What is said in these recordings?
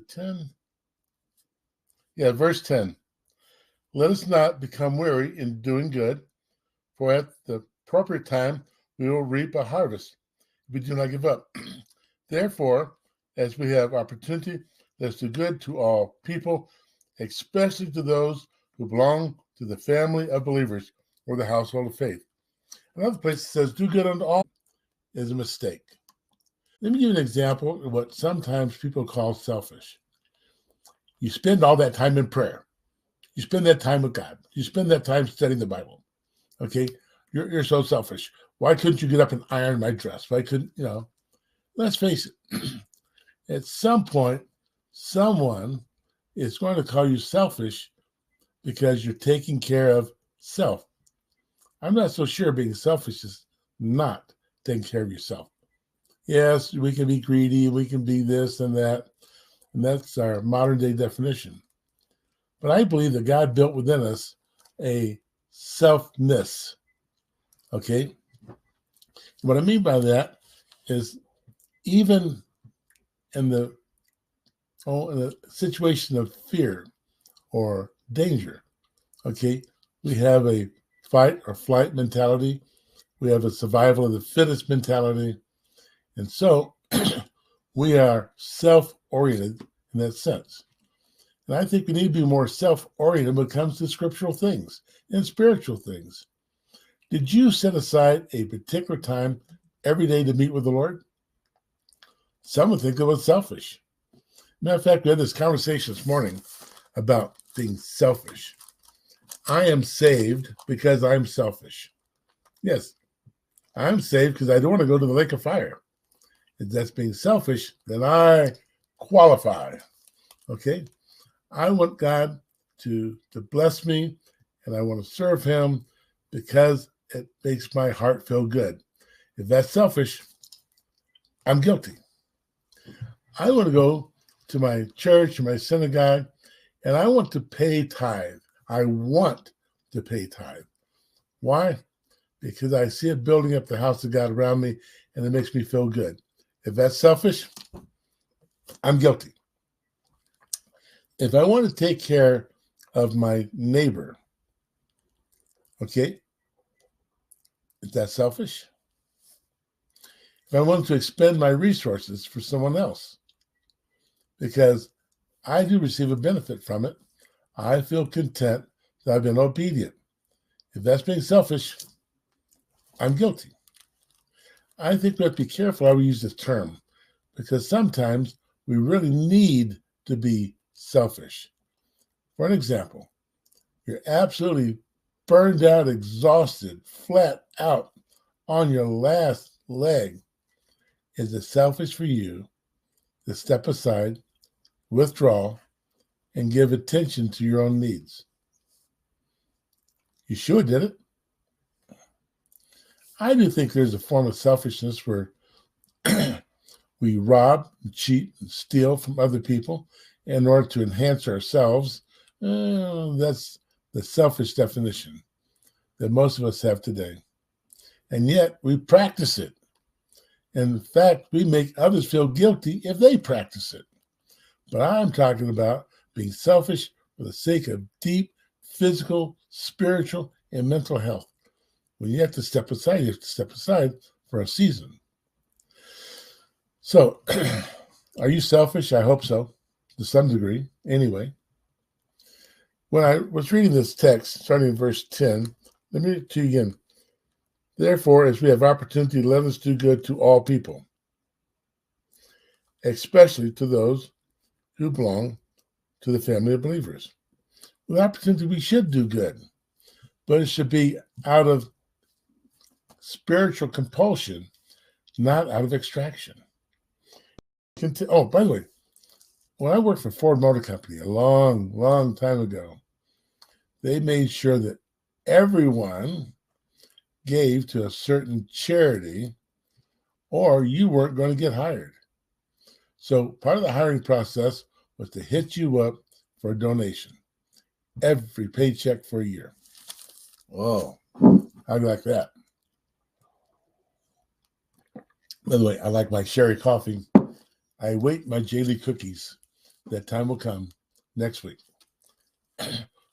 10. Yeah, verse 10. Let us not become weary in doing good, for at the appropriate time we will reap a harvest if we do not give up. Therefore, as we have opportunity, let's do good to all people, especially to those who belong to the family of believers or the household of faith. Another place that says, do good unto all is a mistake. Let me give you an example of what sometimes people call selfish. You spend all that time in prayer. You spend that time with God. You spend that time studying the Bible. Okay? You're so selfish. Why couldn't you get up and iron my dress? Why couldn't, let's face it. At some point, someone is going to call you selfish because you're taking care of self. I'm not so sure being selfish is not taking care of yourself. Yes, we can be greedy, we can be this and that, and that's our modern day definition. But I believe that God built within us a selfness. Okay? What I mean by that is even in the situation of fear or danger, okay, we have a fight or flight mentality. We have a survival of the fittest mentality. And so we are self-oriented in that sense. And I think we need to be more self-oriented when it comes to scriptural things and spiritual things. Did you set aside a particular time every day to meet with the Lord? Some would think it was selfish. Matter of fact, we had this conversation this morning about being selfish. I am saved because I'm selfish. Yes, I'm saved because I don't want to go to the lake of fire. If that's being selfish, then I qualify. Okay? I want God to bless me, and I want to serve him because it makes my heart feel good. If that's selfish, I'm guilty. I want to go to my church or my synagogue, and I want to pay tithe. I want to pay tithe. Why? Because I see it building up the house of God around me, and it makes me feel good. If that's selfish, I'm guilty. If I want to take care of my neighbor, okay, is that selfish? If I want to expend my resources for someone else, because I do receive a benefit from it, I feel content that I've been obedient. If that's being selfish, I'm guilty. I think we have to be careful how we use this term, because sometimes we really need to be selfish. For an example, you're absolutely burned out, exhausted, flat out on your last leg. Is it selfish for you to step aside, withdraw, and give attention to your own needs? Yeshua did it. I do think there's a form of selfishness where we rob, and cheat, and steal from other people in order to enhance ourselves. That's the selfish definition that most of us have today. And yet we practice it. In fact, we make others feel guilty if they practice it. But I'm talking about being selfish for the sake of deep physical, spiritual, and mental health. When you have to step aside, you have to step aside for a season. So, are you selfish? I hope so, to some degree, anyway. When I was reading this text, starting in verse 10, let me read it to you again. Therefore, as we have opportunity, let us do good to all people, especially to those who belong to the family of believers. With opportunity, we should do good, but it should be out of spiritual compulsion, not out of extraction. Oh, by the way, when I worked for Ford Motor Company a long, long time ago, they made sure that everyone gave to a certain charity or you weren't going to get hired. So part of the hiring process was to hit you up for a donation. Every paycheck for a year. Oh, how do you like that? By the way, I like my sherry coffee. I wait my daily cookies That time will come next week.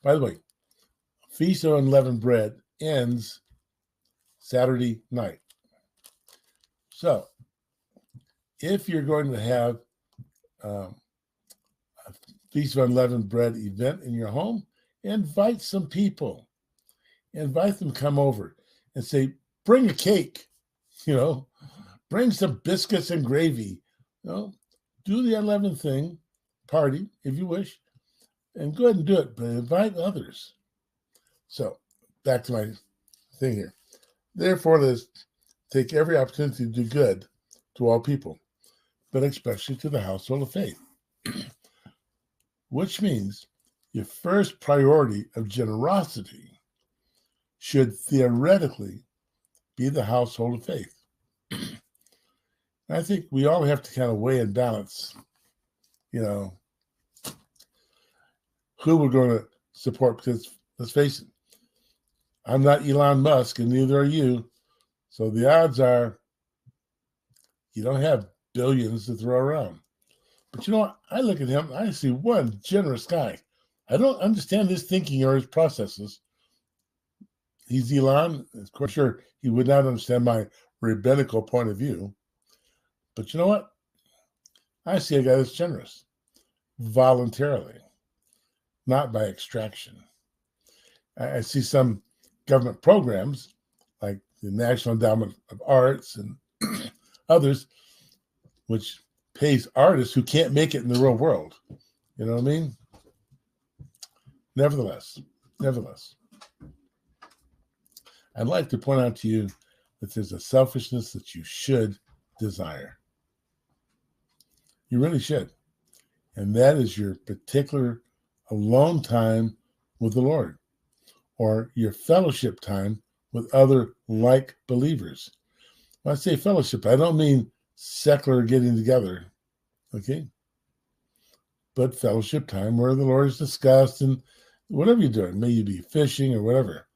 By the way, Feast of Unleavened Bread ends Saturday night. So, if you're going to have a Feast of Unleavened Bread event in your home, invite some people. Invite them to come over and say, bring a cake, bring some biscuits and gravy. Do the 11 thing, party, if you wish, and go ahead and do it, but invite others. So, back to my thing here. Therefore, let's take every opportunity to do good to all people, but especially to the household of faith. Which means your first priority of generosity should theoretically be the household of faith. I think we all have to kind of weigh and balance, who we're going to support, because let's face it, I'm not Elon Musk and neither are you. So the odds are you don't have billions to throw around. But you know what? I look at him, I see one generous guy. I don't understand his thinking or his processes. He's Elon. Of course, sure, he would not understand my rabbinical point of view. But you know what? I see a guy that's generous, voluntarily, not by extraction. I see some government programs like the National Endowment of Arts and others, which pays artists who can't make it in the real world. You know what I mean? Nevertheless, I'd like to point out to you that there's a selfishness that you should desire. You really should. And that is your particular alone time with the Lord, or your fellowship time with other like believers. When I say fellowship, I don't mean secular getting together, okay? But fellowship time where the Lord is discussed and whatever you're doing, may you be fishing or whatever,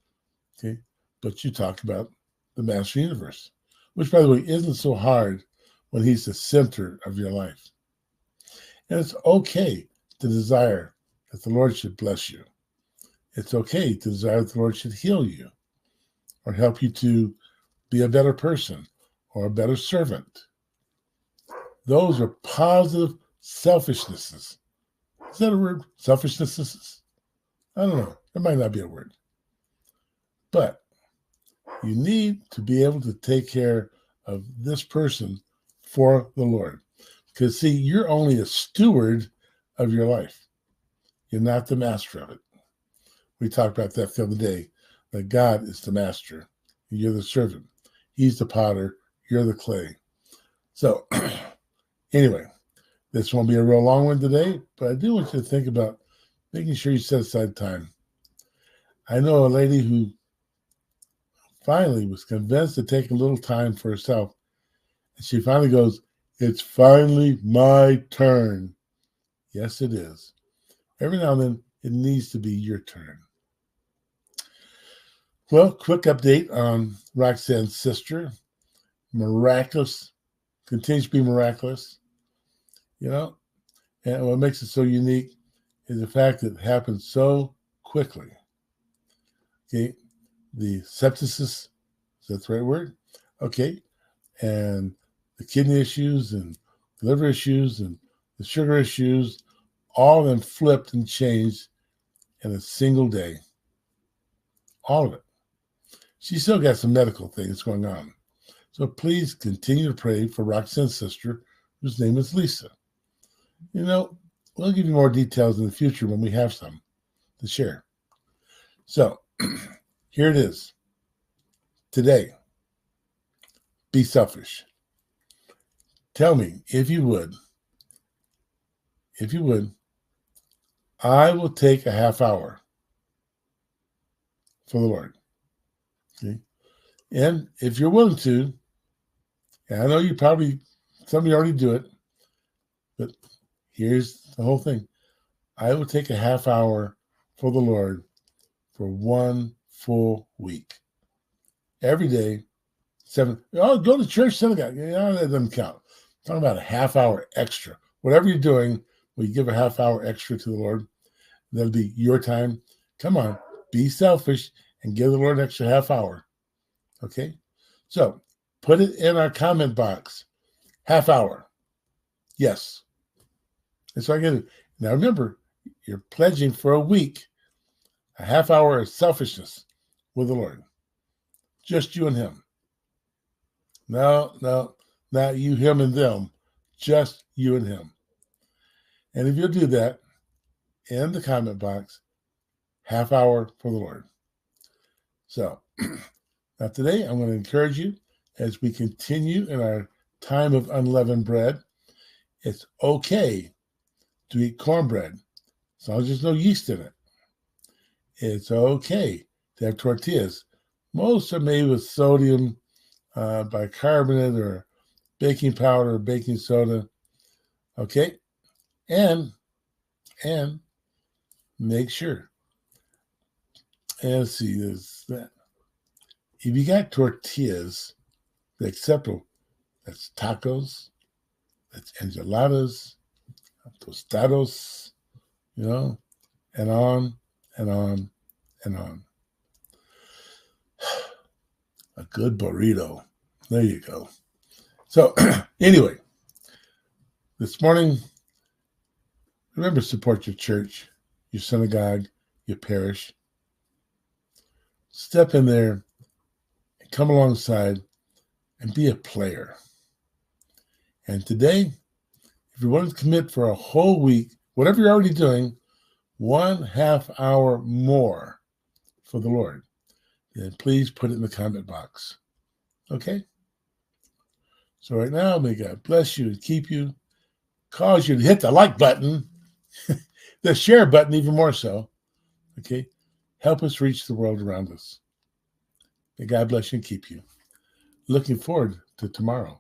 okay? But you talk about the Master Universe, which, by the way, isn't so hard when he's the center of your life. And it's okay to desire that the Lord should bless you. It's okay to desire that the Lord should heal you or help you to be a better person or a better servant. Those are positive selfishnesses. Is that a word? Selfishnesses? I don't know. It might not be a word. But you need to be able to take care of this person for the Lord. Because, see, you're only a steward of your life. You're not the master of it. We talked about that the other day, that God is the master. And you're the servant. He's the potter. You're the clay. So, anyway, this won't be a real long one today, but I do want you to think about making sure you set aside time. I know a lady who finally was convinced to take a little time for herself. And she finally goes, "It's finally my turn." Yes, it is. Every now and then, it needs to be your turn. Well, quick update on Roxanne's sister. Miraculous. Continues to be miraculous. And what makes it so unique is the fact that it happened so quickly. Okay. The sepsis, is that the right word? Okay. And the kidney issues and liver issues and the sugar issues, all of them flipped and changed in a single day. All of it. She's still got some medical things going on. So please continue to pray for Roxanne's sister, whose name is Lisa. We'll give you more details in the future when we have some to share. So here it is. Today, be selfish. Tell me, if you would, I will take a half hour for the Lord. Okay? And if you're willing to, and I know some of you already do it, but here's the whole thing. I will take a half hour for the Lord for one full week. Every day, 7. Oh, go to church synagogue. That doesn't count. I'm talking about a half hour extra. Whatever you're doing, Will you give a half hour extra to the Lord? That'll be your time. Come on, be selfish and give the Lord an extra half hour. Okay? So put it in our comment box. Half hour. Yes. And so I get it. Now remember, you're pledging for a week, a half hour of selfishness with the Lord. Just you and him. No, not you, him, and them. Just you and him. And if you'll do that in the comment box, half hour for the Lord. So now today I'm going to encourage you as we continue in our time of unleavened bread. It's okay to eat cornbread as long as there's no yeast in it. It's okay to have tortillas. Most are made with sodium bicarbonate or baking powder or baking soda. Okay? And make sure. And let's see, there's that. If you got tortillas, they're acceptable. That's tacos, that's enchiladas, tostados, and on and on and on. A good burrito. There you go. So anyway, this morning, remember to support your church, your synagogue, your parish. Step in there and come alongside and be a player. And today, if you want to commit for a whole week, whatever you're already doing, 1/2 hour more for the Lord, then please put it in the comment box. Okay? So right now, may God bless you and keep you, cause you to hit the like button, the share button even more so. Okay? Help us reach the world around us. May God bless you and keep you. Looking forward to tomorrow.